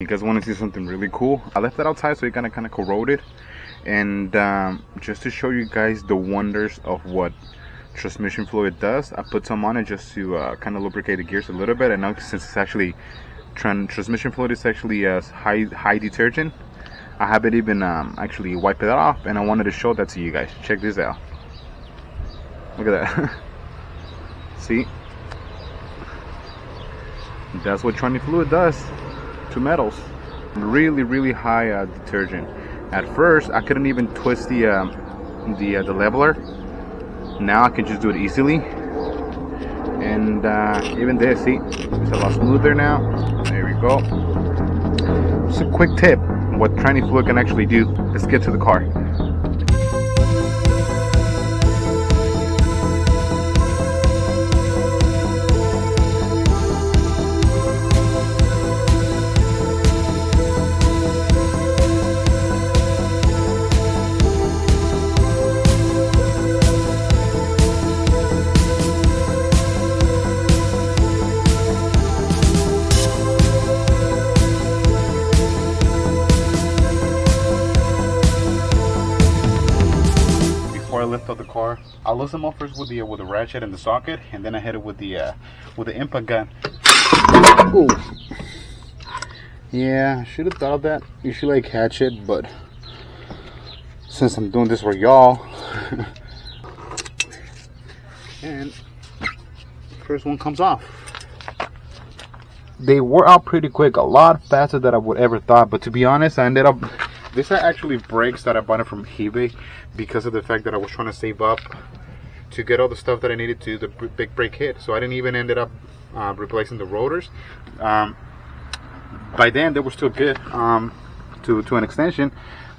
You guys want to see something really cool? I left it outside so it kind of corroded, and just to show you guys the wonders of what transmission fluid does, I put some on it just to kind of lubricate the gears a little bit. And now, since it's actually transmission fluid is actually high detergent, I haven't even actually wiped it off, and I wanted to show that to you guys. Check this out. Look at that. See, that's what tranny fluid does to metals. Really high detergent. At first I couldn't even twist the leveler. Now I can just do it easily, and even this, see, it's a lot smoother now. There we go. Just a quick tip what tranny fluid can actually do. Let's get to the car. Before I lift up the car, I loosen them up first with the ratchet and the socket, and then I hit it with the impact gun. Ooh. Yeah, I should have thought of that. Usually I catch it, but since I'm doing this for y'all, and first one comes off. They wore out pretty quick, a lot faster than I would ever thought. But to be honest, I ended up. These are actually brakes that I bought it from eBay because of the fact that I was trying to save up to get all the stuff that I needed to the big brake kit. So I didn't even ended up replacing the rotors. By then they were still good to an extension,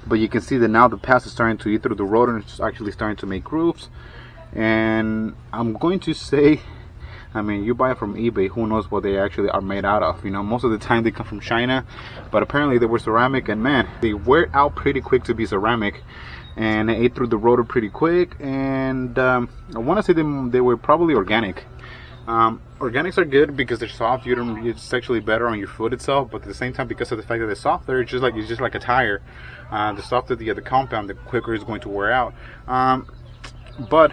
but you can see that now the pass is starting to eat through the rotor and it's actually starting to make grooves. And I'm going to say, I mean, you buy it from eBay, who knows what they actually are made out of. You know, most of the time they come from China, but apparently they were ceramic, and man, they wear out pretty quick to be ceramic, and they ate through the rotor pretty quick. And I want to say they were probably organic. Organics are good because they're soft. It's actually better on your foot itself, but at the same time, because of the fact that they're softer, it's just like a tire. The softer the compound, the quicker it's going to wear out. But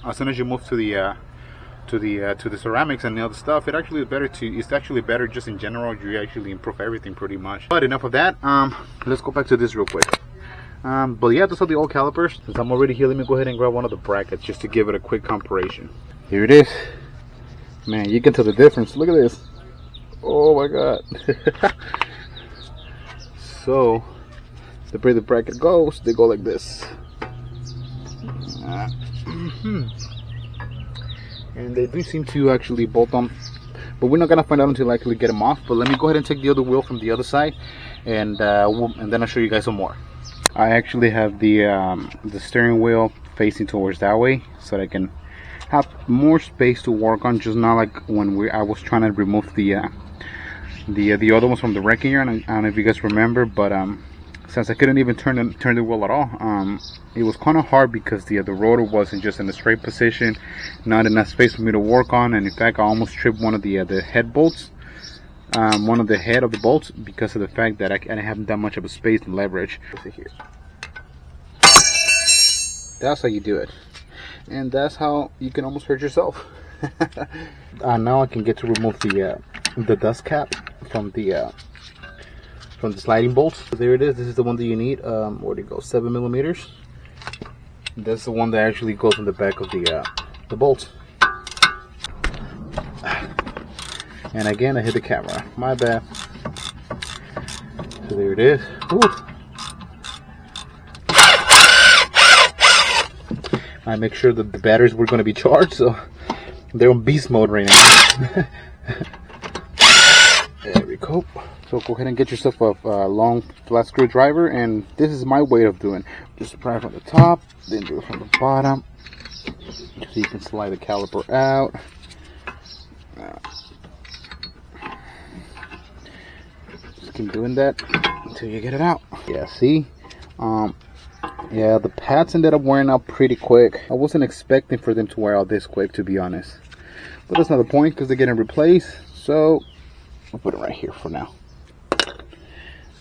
as soon as you move to the ceramics and the other stuff, it's actually better just in general. You actually improve everything pretty much. But enough of that. Let's go back to this real quick. But yeah, those are the old calipers. Since I'm already here, let me go ahead and grab one of the brackets just to give it a quick comparison. Here it is. Man, you can tell the difference. Look at this. Oh my god. So the way the bracket goes, they go like this. And they do seem to actually bolt on, but we're not gonna find out until I actually get them off. But let me go ahead and take the other wheel from the other side, and then I'll show you guys some more. I actually have the steering wheel facing towards that way, so that I can have more space to work on. Just not like when I was trying to remove the other ones from the wrecking yard. I don't know if you guys remember, but since I couldn't even turn the wheel at all, it was kind of hard because the rotor wasn't just in a straight position, not enough space for me to work on. And in fact, I almost tripped one of the head bolts, one of the head of the bolts, because of the fact that I didn't have that much of a space to leverage. Here. That's how you do it, and that's how you can almost hurt yourself. Now I can get to remove the dust cap from the sliding bolts. So there it is. This is the one that you need. Where'd it go? 7 millimeters. That's the one that actually goes in the back of the bolts. And again, I hit the camera. My bad. So there it is. Ooh. I make sure that the batteries were going to be charged, so they're on beast mode right now. There we go. So go ahead and get yourself a long flat screwdriver, and this is my way of doing. Just pry from the top, then do it from the bottom, so you can slide the caliper out. Just keep doing that until you get it out. Yeah, see? Yeah, the pads ended up wearing out pretty quick. I wasn't expecting for them to wear out this quick, to be honest. But that's not the point, because they're getting replaced. So I'll put it right here for now.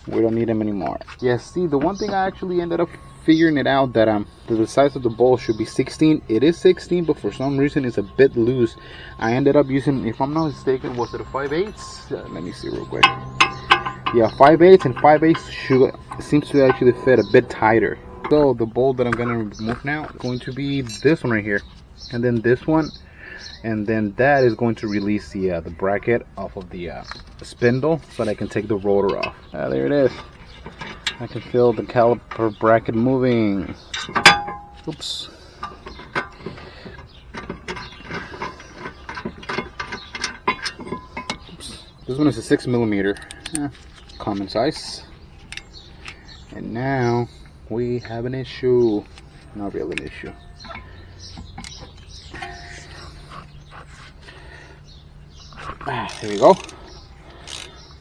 We don't need them anymore. Yeah, see, the one thing I actually ended up figuring it out that the size of the bowl should be 16. It is 16, but for some reason it's a bit loose. I ended up using, if I'm not mistaken, was it a 5/8? Let me see real quick. Yeah, 5/8, and 5/8 seems to actually fit a bit tighter. So the bowl that I'm gonna remove now is going to be this one right here, and then this one, and then that is going to release the bracket off of the spindle, so that I can take the rotor off. There it is. I can feel the caliper bracket moving. Oops. This one is a 6mm, common size. And now we have an issue. Not really an issue. There we go.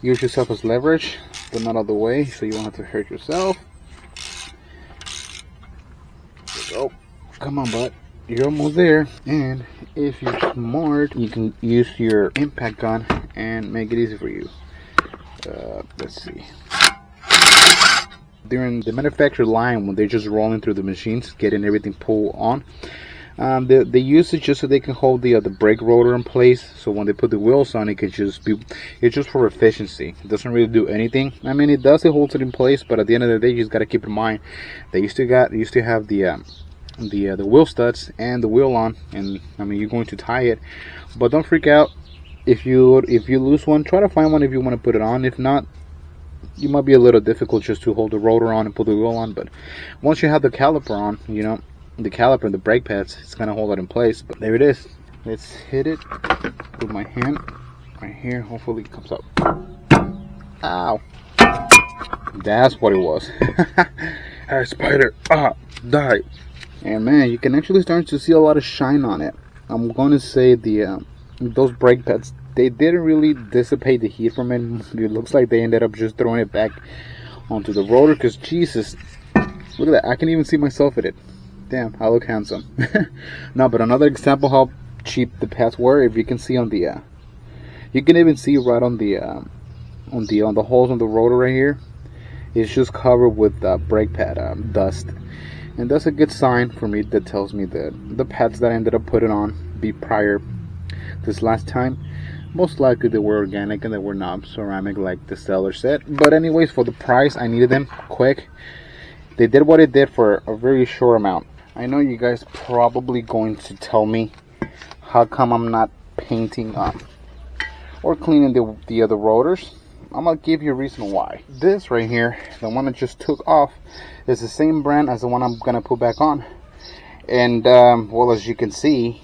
Use yourself as leverage, but not all the way, so you won't have to hurt yourself. There we go. Come on, bud. You're almost there. And if you're smart, you can use your impact gun and make it easy for you. Let's see. During the manufacturer line, when they're just rolling through the machines, getting everything pulled on, they use it just so they can hold the brake rotor in place. So when they put the wheels on, it can just be, it's just for efficiency. It doesn't really do anything. I mean, it does, it holds it in place, but at the end of the day, you just got to keep in mind that you still have the wheel studs and the wheel on, and I mean, you're going to tie it. But don't freak out if you lose one. Try to find one if you want to put it on. If not, you might be a little difficult just to hold the rotor on and put the wheel on. But once you have the caliper on, you know, the caliper and the brake pads, it's gonna hold it in place. But there it is. Let's hit it with my hand right here. Hopefully it comes up. Ow, that's what it was. Hey, spider, die. And man, you can actually start to see a lot of shine on it. I'm gonna say those brake pads, they didn't really dissipate the heat from it. It looks like they ended up just throwing it back onto the rotor, because Jesus, look at that, I can even see myself in it. Damn, I look handsome. No, but another example how cheap the pads were, if you can see on the you can even see right on the holes on the rotor right here, it's just covered with brake pad dust. And that's a good sign for me. That tells me that the pads that I ended up putting on prior this last time, most likely they were organic and they were not ceramic like the seller said. But anyways, for the price, I needed them quick. They did what it did for a very short amount. I know you guys probably going to tell me how come I'm not painting up or cleaning the other rotors. I'm gonna give you a reason why. This right here, the one I just took off, is the same brand as the one I'm gonna put back on. And well, as you can see,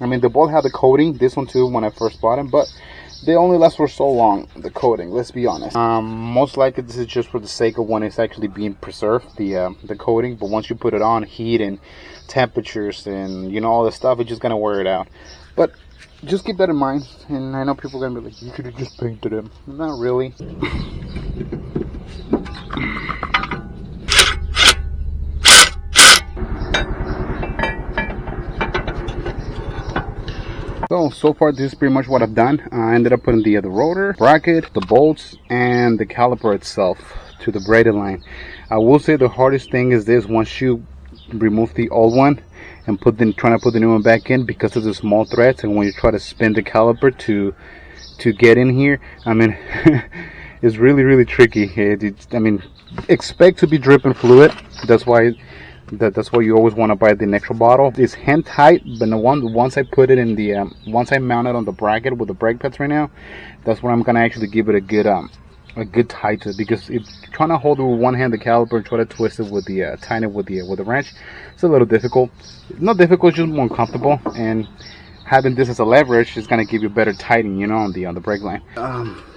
I mean, they both have the coating. This one too, when I first bought them, but they only last for so long, the coating, let's be honest. Most likely this is just for the sake of when it's actually being preserved, the coating. But once you put it on, heat and temperatures and, you know, all this stuff, it's just gonna wear it out. But just keep that in mind. And I know people are gonna be like, you could have just painted them. Not really. So far this is pretty much what I've done. I ended up putting the rotor, bracket, the bolts, and the caliper itself to the braided line. I will say the hardest thing is this: once you remove the old one and trying to put the new one back in, because of the small threads, and when you try to spin the caliper to get in here, I mean, it's really tricky. I mean, expect to be dripping fluid. That's why you always want to buy the extra bottle. It's hand tight, but once I put it in the once I mount it on the bracket with the brake pads right now, that's when I'm gonna actually give it a good tight to it. Because if trying to hold it with one hand the caliper and try to twist it with the tighten it with the wrench, it's a little difficult. Not difficult, just more uncomfortable. And having this as a leverage is gonna give you better tightening, you know, on the brake line.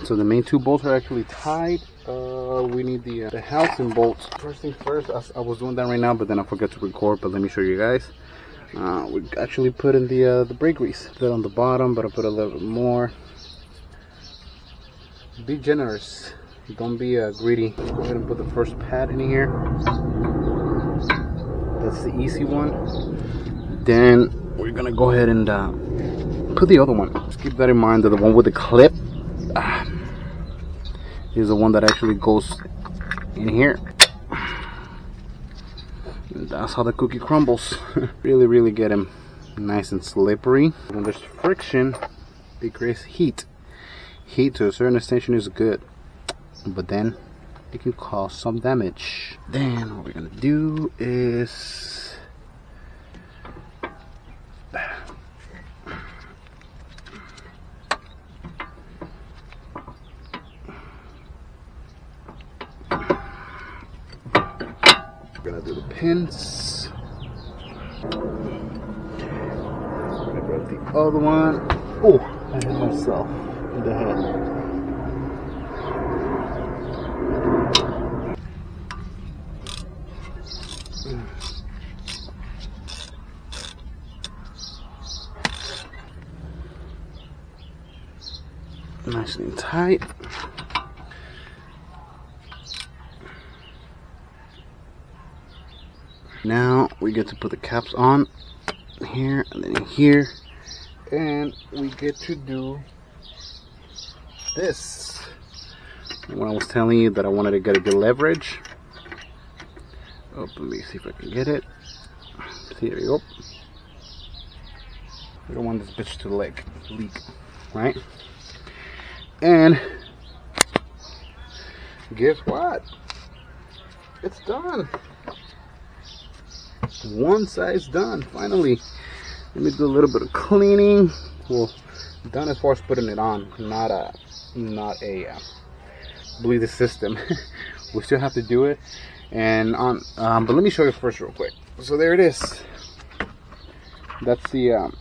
So the main two bolts are actually tied. We need the housing bolts. First thing first, I was doing that right now, but then I forgot to record. But let me show you guys. We actually put in the brake grease. Put it on the bottom, but I put a little bit more. Be generous. Don't be greedy. Let's go ahead and put the first pad in here. That's the easy one. Then we're gonna go ahead and put the other one. Just keep that in mind that the one with the clip is the one that actually goes in here. And that's how the cookie crumbles. Really get them nice and slippery. When there's friction, it creates heat. Heat to a certain extent is good, but then it can cause some damage. Then what we're gonna do is we're gonna do the pins. We're gonna grab the other one. Oh, I hit myself in the head. Nice and tight. Now we get to put the caps on here and then in here, and we get to do this. When I was telling you that I wanted to get a good leverage. Oh, let me see if I can get it. See, there you go. We don't want this bitch to leak, right? And guess what? It's done. One side's done, finally. Let me do a little bit of cleaning. Well, done as far as putting it on, not a bleed the system. We still have to do it, and on. But let me show you first, real quick. So there it is. That's the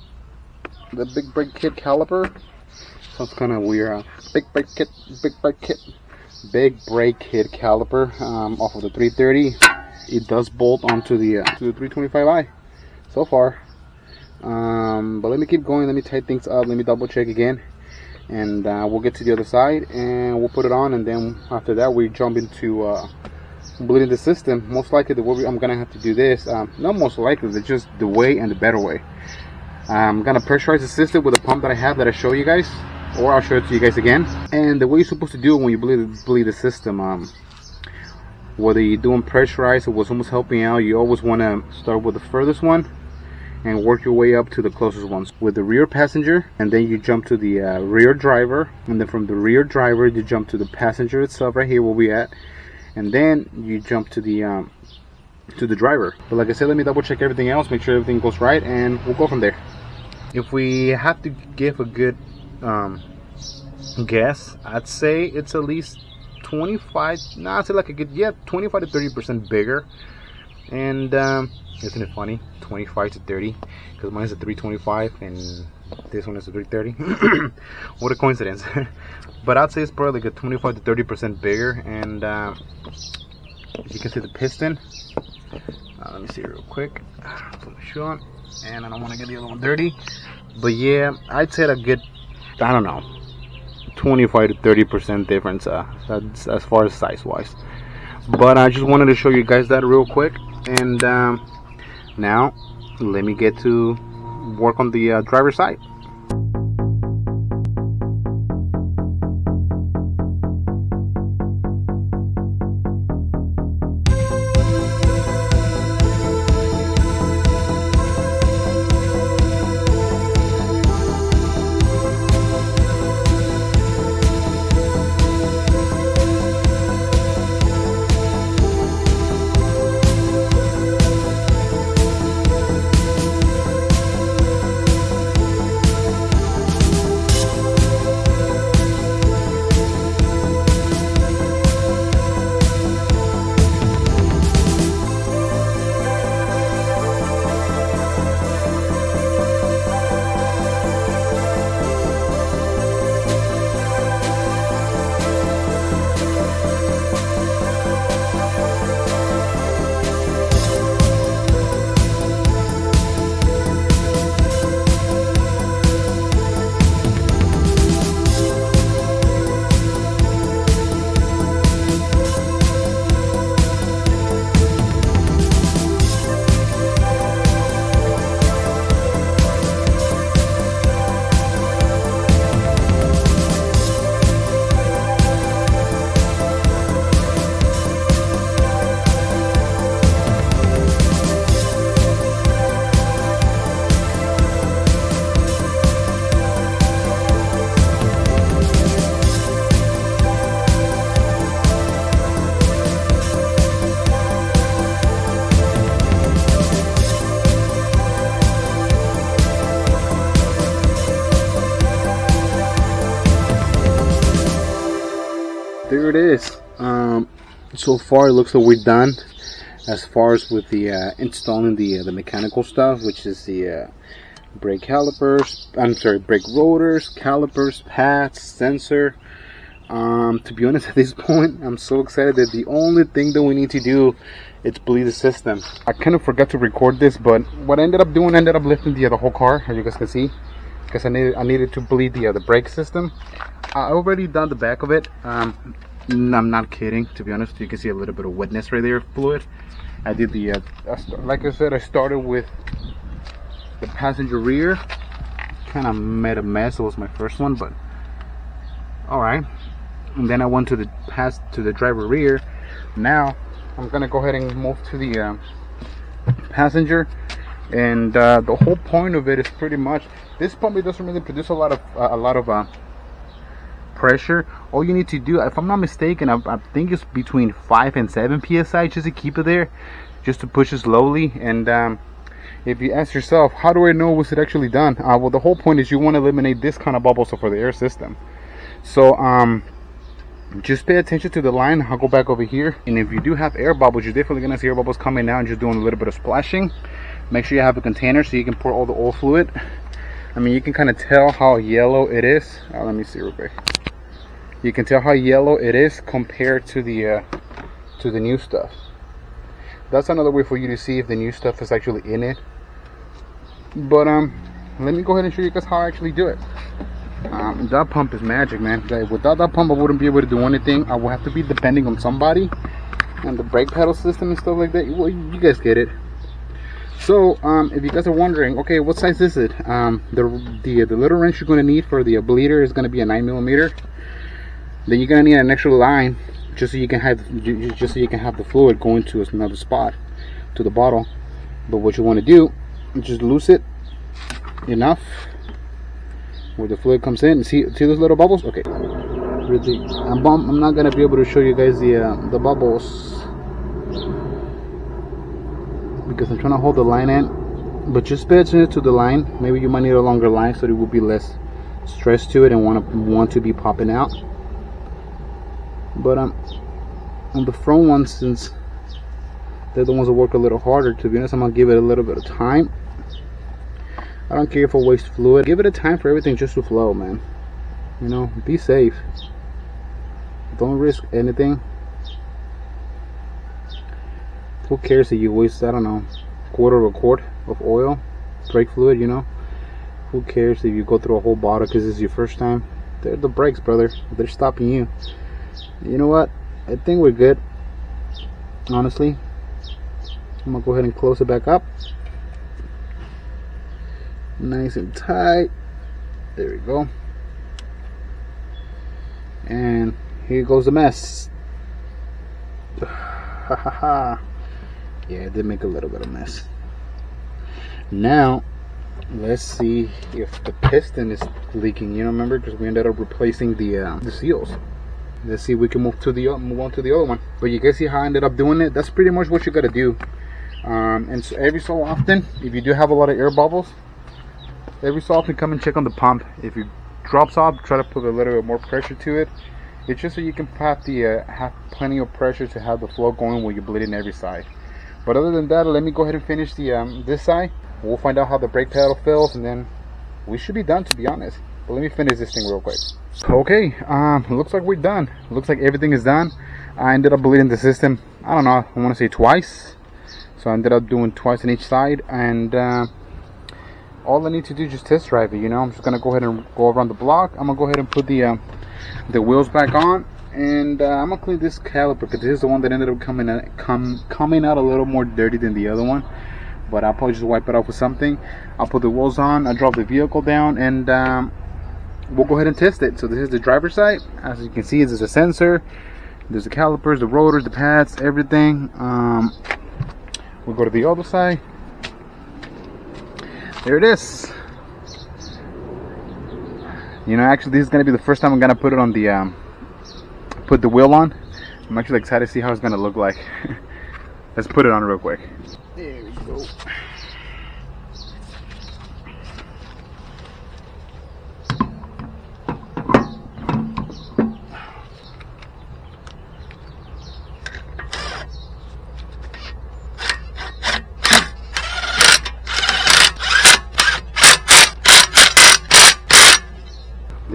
big brake kit caliper. Sounds kind of weird. Big brake kit caliper off of the 330. It does bolt onto the to the 325i so far. But let me keep going. Let me tighten things up. Let me double check again, and we'll get to the other side and we'll put it on. And then after that, we jump into bleeding the system. Most likely, the way I'm gonna have to do this. Not most likely, it's just the way and the better way. I'm gonna pressurize the system with a pump that I have that I show you guys, or I'll show it to you guys again. And the way you're supposed to do it when you bleed the system, whether you're doing pressurized or what's almost helping out, you always want to start with the furthest one and work your way up to the closest ones with the rear passenger, and then you jump to the rear driver, and then from the rear driver you jump to the passenger itself, right here where we at, and then you jump to the driver. But like I said, let me double check everything else, make sure everything goes right, and we'll go from there. If we have to give a good guess, I'd say it's at least 25, I'd say like a good, 25 to 30% bigger. And isn't it funny, 25 to 30, because mine's a 325 and this one is a 330. What a coincidence. But I'd say it's probably like a 25 to 30% bigger. And you can see the piston. Let me see real quick. Put my shoe on, and I don't want to get the other one dirty, but yeah, I'd say a good, I don't know, 25 to 30% difference that's as far as size wise. But I just wanted to show you guys that real quick. And now let me get to work on the driver's side. it is. So far it looks like we're done as far as with the installing the mechanical stuff, which is the brake calipers, brake rotors, calipers, pads, sensor. To be honest, at this point I'm so excited that the only thing that we need to do is bleed the system. I kind of forgot to record this, but what I ended up doing, I ended up lifting the whole car, as you guys can see, because I needed to bleed the brake system. I already done the back of it. I'm not kidding, to be honest. You can see a little bit of wetness right there, fluid. I did the like I said, I started with the passenger rear. Kind of made a mess. It was my first one, but all right. And then I went to the driver rear. Now I'm gonna go ahead and move to the passenger. And the whole point of it is pretty much, this pump, it doesn't really produce a lot of pressure. All you need to do, if I'm not mistaken, I think it's between 5 and 7 psi, just to keep it there, just to push it slowly. And if you ask yourself, how do I know was it actually done? Well, the whole point is you want to eliminate this kind of bubbles for the air system. So just pay attention to the line. I'll go back over here, and if you do have air bubbles, you're definitely gonna see air bubbles coming out and just doing a little bit of splashing. Make sure you have a container so you can pour all the oil fluid. I mean, you can kind of tell how yellow it is. Let me see real quick. You can tell how yellow it is compared to the new stuff. That's another way for you to see if the new stuff is actually in it. But let me go ahead and show you guys how I actually do it. That pump is magic, man. Without that pump, I wouldn't be able to do anything. I would have to be depending on somebody and the brake pedal system and stuff like that. Well, you guys get it. So if you guys are wondering, okay, what size is it? The little wrench you're going to need for the bleeder is going to be a 9mm. Then you're going to need an extra line just so you can have the fluid going to another spot, to the bottle. But what you want to do is just loose it enough where the fluid comes in. See those little bubbles? Okay. Really, I'm not going to be able to show you guys the bubbles because I'm trying to hold the line in, but just pay attention to the line. Maybe you might need a longer line so there will be less stress to it and want to be popping out. But on the front ones, since they're the ones that work a little harder, to be honest, I'm gonna give it a little bit of time. I don't care if I waste fluid. Give it a time for everything just to flow, man. You know, be safe. Don't risk anything. Who cares if you waste, I don't know, quarter of a quart of oil, brake fluid, you know? Who cares if you go through a whole bottle because it's your first time? They're the brakes, brother. They're stopping you. You know what? I think we're good. Honestly. I'm gonna go ahead and close it back up. Nice and tight. There we go. And here goes the mess. Ha ha ha. Yeah, it did make a little bit of mess. Now, let's see if the piston is leaking. You know, remember, because we ended up replacing the seals. Let's see if we can move on to the other one. But you guys see how I ended up doing it? That's pretty much what you gotta do. And so every so often, if you do have a lot of air bubbles, every so often come and check on the pump. If it drops off, try to put a little bit more pressure to it. It's just so you can have plenty of pressure to have the flow going when you're bleeding every side. But other than that, let me go ahead and finish this side. We'll find out how the brake pedal feels, and then we should be done, to be honest. But let me finish this thing real quick. Okay, looks like we're done. Looks like everything is done. I ended up bleeding the system, I don't know, I want to say twice. So I ended up doing twice on each side, and all I need to do is just test drive it. You know, I'm just gonna go ahead and go around the block. I'm gonna go ahead and put the wheels back on, and I'm gonna clean this caliper because this is the one that ended up coming out a little more dirty than the other one. But I'll probably just wipe it off with something. I'll put the wheels on, I'll drop the vehicle down, and we'll go ahead and test it. So this is the driver's side. As you can see, there's a sensor, there's the calipers, the rotors, the pads, everything. We'll go to the other side. There it is. You know, actually, this is gonna be the first time I'm gonna put it on the put the wheel on. I'm actually excited to see how it's gonna look like. Let's put it on real quick. There we go.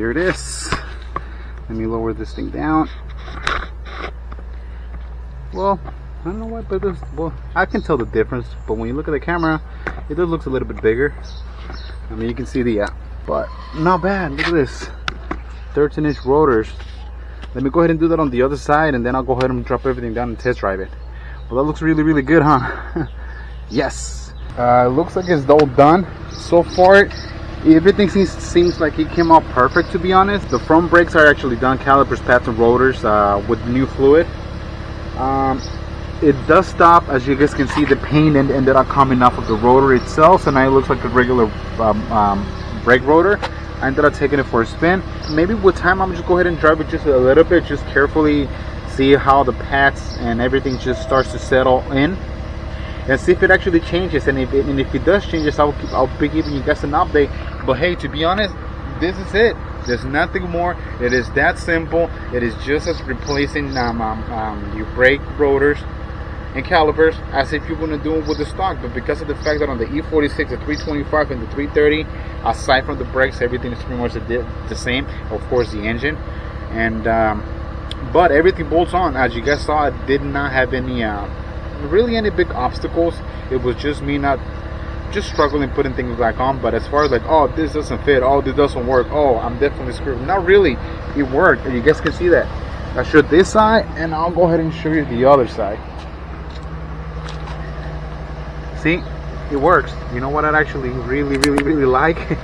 there it is. Let me lower this thing down. Well, I don't know why, but well, I can tell the difference. But when you look at the camera, it does look a little bit bigger. I mean, you can see the but not bad. Look at this, 13-inch rotors. Let me go ahead and do that on the other side, and then I'll go ahead and drop everything down and test drive it. Well, that looks really, really good, huh? Yes. Looks like it's all done so far. Everything seems like it came out perfect, to be honest. The front brakes are actually done, calipers, pads, and rotors with new fluid. It does stop, as you guys can see. The paint ended up coming off of the rotor itself, so now it looks like a regular brake rotor. I ended up taking it for a spin. Maybe with time I'm just go ahead and drive it just a little bit, just carefully see how the pads and everything just starts to settle in, and see if it actually changes. And if it does changes, I'll be giving you guys an update. But hey, to be honest, this is it. There's nothing more. It is that simple. It is just as replacing your brake rotors and calipers as if you're going to do it with the stock. But because of the fact that on the E46, the 325 and the 330, aside from the brakes, everything is pretty much the same. Of course, the engine, and but everything bolts on. As you guys saw, it did not have any really any big obstacles. It was just me not just struggling putting things back on. But as far as like, oh, this doesn't fit, oh, this doesn't work, oh, I'm definitely screwed, not really. It worked, and you guys can see that. I showed this side, and I'll go ahead and show you the other side. See, it works. You know what I actually really like?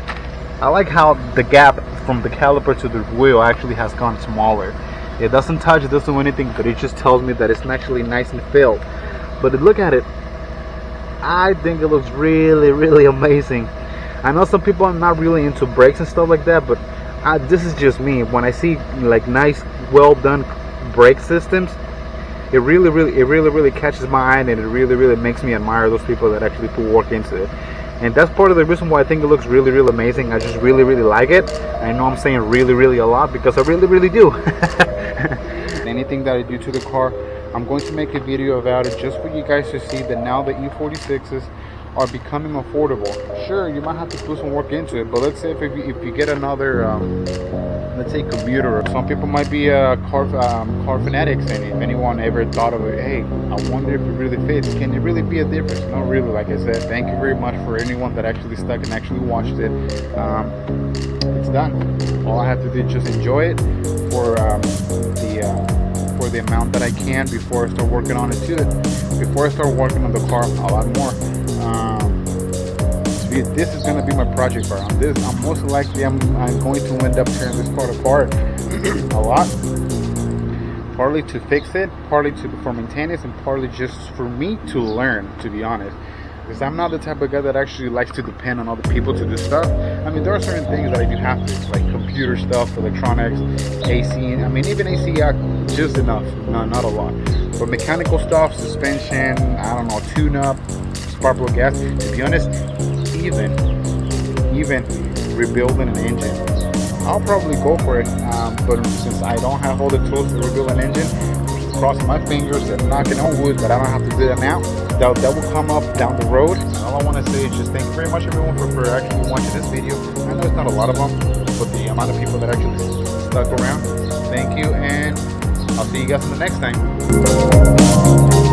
I like how the gap from the caliper to the wheel actually has gone smaller. It doesn't touch, it doesn't do anything, but it just tells me that it's actually nice and filled. But look at it. I think it looks really amazing. I know some people are not really into brakes and stuff like that, but this is just me. When I see like nice, well done brake systems, it really catches my eye, and it really makes me admire those people that actually put work into it. And that's part of the reason why I think it looks really amazing. I just really like it. I know I'm saying really a lot, because I really do. Anything that I do to the car, I'm going to make a video about it just for you guys to see that now the E46s are becoming affordable. Sure, you might have to put some work into it, but let's say if you get another let's say commuter, some people might be car fanatics, and if anyone ever thought of it, hey, I wonder if it really fits, can it really be a difference? Not really. Like I said, thank you very much for anyone that actually stuck and actually watched it. It's done. All I have to do is just enjoy it for the amount that I can before I start working on it too. Before I start working on the car a lot more. This is going to be my project car. On this, I'm most likely I'm going to end up tearing this car apart a lot. Partly to fix it, partly for maintenance, and partly just for me to learn, to be honest. Because I'm not the type of guy that actually likes to depend on other people to do stuff. I mean, there are certain things that I do have to, like computer stuff, electronics, AC. I mean, even AC, just enough. No, not a lot. But mechanical stuff, suspension, I don't know, tune-up, spark plug gas. To be honest, even rebuilding an engine, I'll probably go for it. But since I don't have all the tools to rebuild an engine, cross my fingers and knocking on wood that I don't have to do that now. That will come up down the road. All I want to say is just thank you very much, everyone, for actually watching this video. I know it's not a lot of them, but the amount of people that actually stuck around, thank you, and I'll see you guys in the next time.